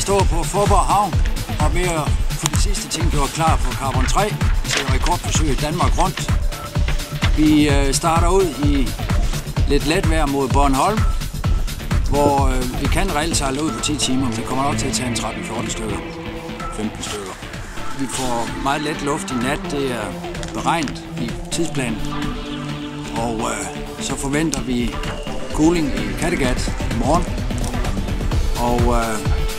står på Fåborg Havn og er ved at få de sidste ting gjort klar på Carbon 3 til rekordforsøg i Danmark rundt. Vi starter ud i lidt let vejr mod Bornholm, hvor vi kan reelt sejle ud på 10 timer, men det kommer nok til at tage en 13-14 stykker, 15 stykker. Vi får meget let luft i nat, det er beregnet i tidsplanen, og så forventer vi cooling i Kattegat i morgen, og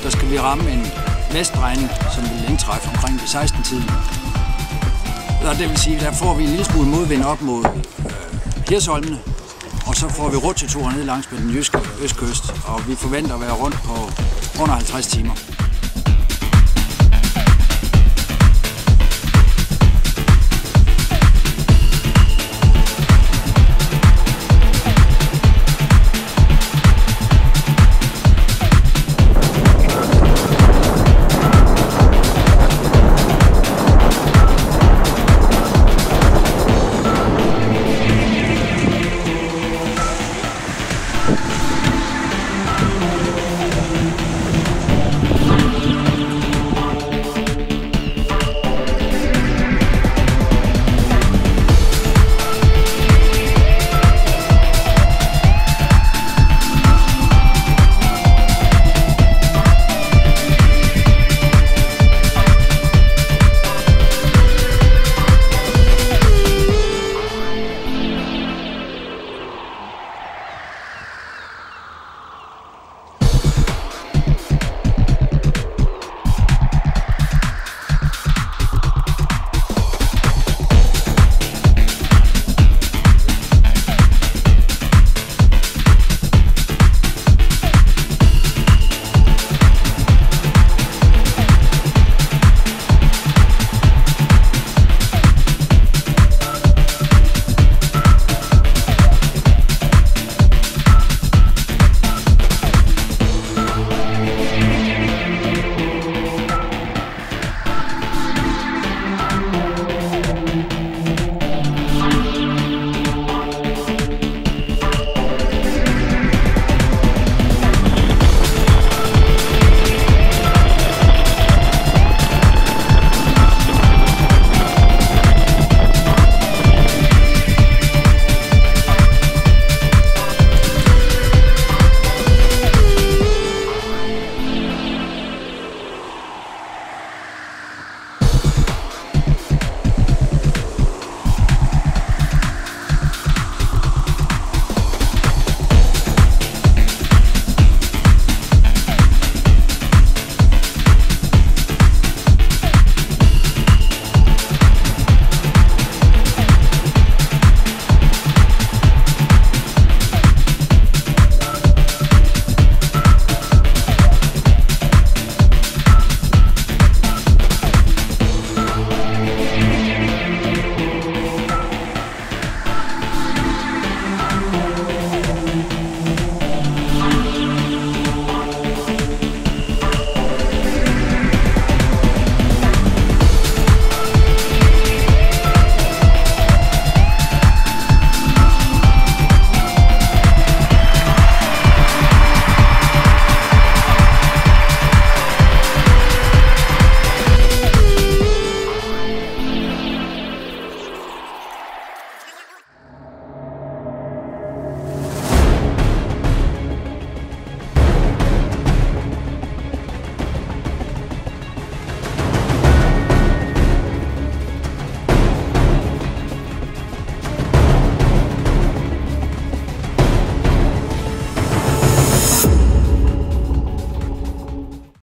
der skal vi ramme en vestdrejning, som vil indtræffe omkring ved 16-tiden. Det vil sige, der får vi en lille smule modvind op mod Hirsholmene, og så får vi rotatur ned langs med den jyske østkyst, og vi forventer at være rundt på under 50 timer.